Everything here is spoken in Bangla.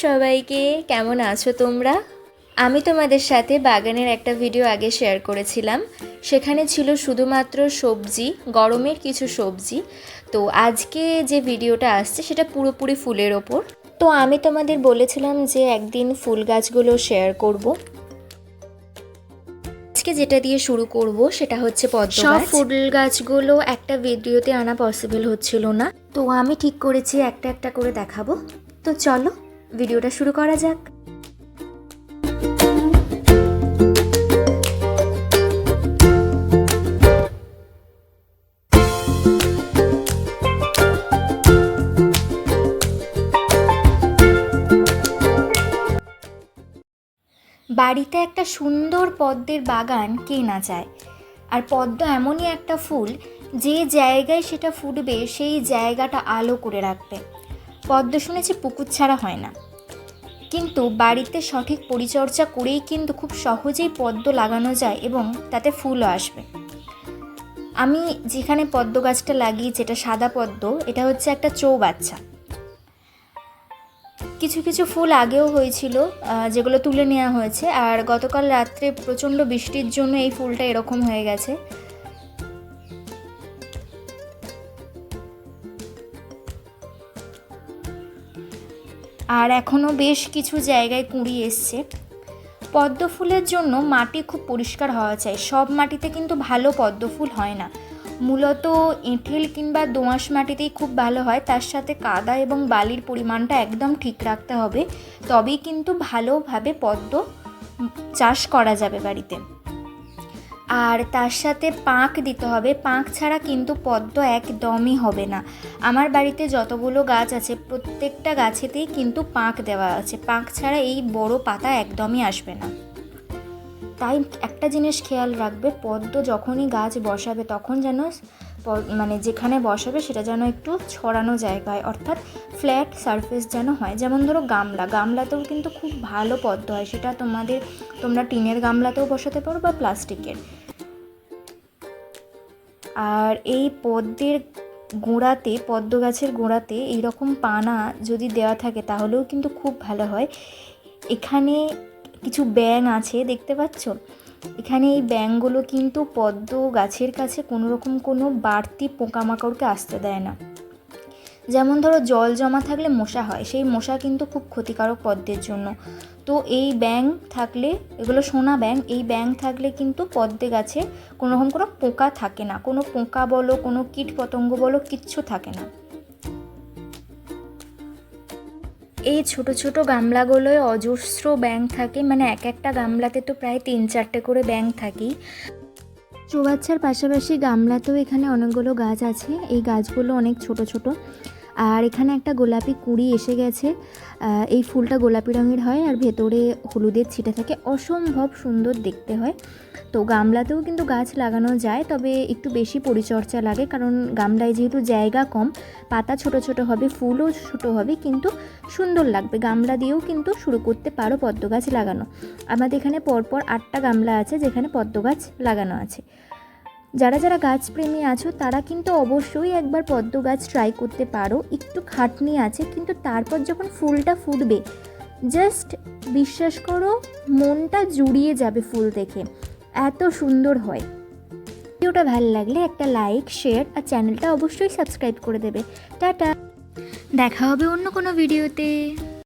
সবাইকে, কেমন আছো তোমরা? আমি তোমাদের সাথে বাগানের একটা ভিডিও আগে শেয়ার করেছিলাম। সেখানে ছিল শুধুমাত্র সবজি, গরমের কিছু সবজি। তো আজকে যে ভিডিওটা আসছে সেটা পুরোপুরি ফুলের ওপর। তো আমি তোমাদের বলেছিলাম যে একদিন ফুল গাছগুলো শেয়ার করব। আজকে যেটা দিয়ে শুরু করব সেটা হচ্ছে পদ্ম গাছ। সব ফুল গাছগুলো একটা ভিডিওতে আনা পসিবল হচ্ছিল না, তো আমি ঠিক করেছি একটা একটা করে দেখাবো। তো চলো ভিডিওটা শুরু করা যাক। বাড়িতে একটা সুন্দর পদ্মের বাগান কে না চায়। আর পদ্ম এমনই একটা ফুল যে জায়গায় সেটা ফুটবে সেই জায়গাটা আলো করে রাখবে। পদ্ম শুনেছি পুকুর ছাড়া হয় না, কিন্তু বাড়িতে সঠিক পরিচর্যা করেই কিন্তু খুব সহজেই পদ্ম লাগানো যায় এবং তাতে ফুলও আসবে। আমি যেখানে পদ্ম গাছটা লাগিয়েছি এটা সাদা পদ্ম, এটা হচ্ছে একটা চৌবাচ্চা। কিছু কিছু ফুল আগেও হয়েছিল যেগুলো তুলে নেওয়া হয়েছে, আর গতকাল রাত্রে প্রচণ্ড বৃষ্টির জন্য এই ফুলটা এরকম হয়ে গেছে। আর এখনও বেশ কিছু জায়গায় কুঁড়ি এসছে। পদ্ম ফুলের জন্য মাটি খুব পরিষ্কার হওয়া চাই। সব মাটিতে কিন্তু ভালো পদ্ম ফুল হয় না, মূলত এঁটেল কিংবা দোআঁশ মাটিতেই খুব ভালো হয়। তার সাথে কাদা এবং বালির পরিমাণটা একদম ঠিক রাখতে হবে, তবেই কিন্তু ভালোভাবে পদ্ম চাষ করা যাবে বাড়িতে। আর তার সাথে পাঁক দিতে হবে, পাঁক ছাড়া কিন্তু পদ্ম একদমই হবে না। আমার বাড়িতে যতগুলো গাছ আছে প্রত্যেকটা গাছেতেই কিন্তু পাঁক দেওয়া আছে, পাঁক ছাড়া এই বড় পাতা একদমই আসবে না। তাই একটা জিনিস খেয়াল রাখবে, পদ্ম যখনই গাছ বসাবে তখন যেন যেখানে বসাবে সেটা যেন একটু ছড়ানো জায়গায়, অর্থাৎ ফ্ল্যাট সারফেস যেন হয়। যেমন ধরো গামলাতেও কিন্তু খুব ভালো পদ্ম হয়, সেটা তোমরা টিনের গামলাতেও বসাতে পারো বা প্লাস্টিকের। আর এই পদ্ম গাছের গোড়াতে এইরকম পানা যদি দেওয়া থাকে তাহলেও কিন্তু খুব ভালো হয়। এখানে কিছু ব্যাঙ আছে দেখতে পাচ্ছ, এখানে এই ব্যাঙগুলো কিন্তু পদ্ম গাছের কাছে কোনো বাড়তি পোকামাকড়কে আসতে দেয় না। যেমন ধরো জল জমা থাকলে মশা হয়, সেই মশা কিন্তু খুব ক্ষতিকারক পদ্মের জন্য। তো এই ব্যাঙ থাকলে, এগুলো সোনা ব্যাঙ, এই ব্যাঙ থাকলে কিন্তু পদ্মে গাছে কোনো পোকা থাকে না, কোনো পোকা বলো কোনো কীট পতঙ্গ বলো কিচ্ছু থাকে না। এই ছোট ছোট গামলাগুলোয় অজস্র ব্যাঙ থাকে, এক একটা গামলাতে তো প্রায় 3-4টে করে ব্যাঙ থাকেই। চৌবাচ্চার পাশাপাশি গামলাতেও এখানে অনেকগুলো গাছ আছে, এই গাছগুলো অনেক ছোট ছোট। আর এখানে একটা গোলাপি কুঁড়ি এসে গেছে। এই ফুলটা গোলাপি রঙের হয় আর ভেতরে হলুদের ছিটা থাকে, অসম্ভব সুন্দর দেখতে হয়। তো গামলাতেও কিন্তু গাছ লাগানো যায়, তবে একটু বেশি পরিচর্যা লাগে, কারণ গামলায় যেহেতু জায়গা কম, পাতা ছোট ছোট হবে, ফুলও ছোট হবে, কিন্তু সুন্দর লাগবে। গামলা দিয়েও কিন্তু শুরু করতে পারো পদ্ম গাছ লাগানো। আমাদের এখানে পরপর 8টা গামলা আছে যেখানে পদ্ম গাছ লাগানো আছে। যারা যারা গাছপ্রেমী আছো তারা কিন্তু অবশ্যই একবার পদ্ম গাছ ট্রাই করতে পারো। একটু খাটনি আছে, কিন্তু তারপর যখন ফুলটা ফুটবে জাস্ট বিশ্বাস করো মনটা জুড়িয়ে যাবে ফুল দেখে, এত সুন্দর হয়। ভিডিওটা ভালো লাগলে একটা লাইক, শেয়ার আর চ্যানেলটা অবশ্যই সাবস্ক্রাইব করে দেবে। টাটা, দেখা হবে অন্য কোনো ভিডিওতে।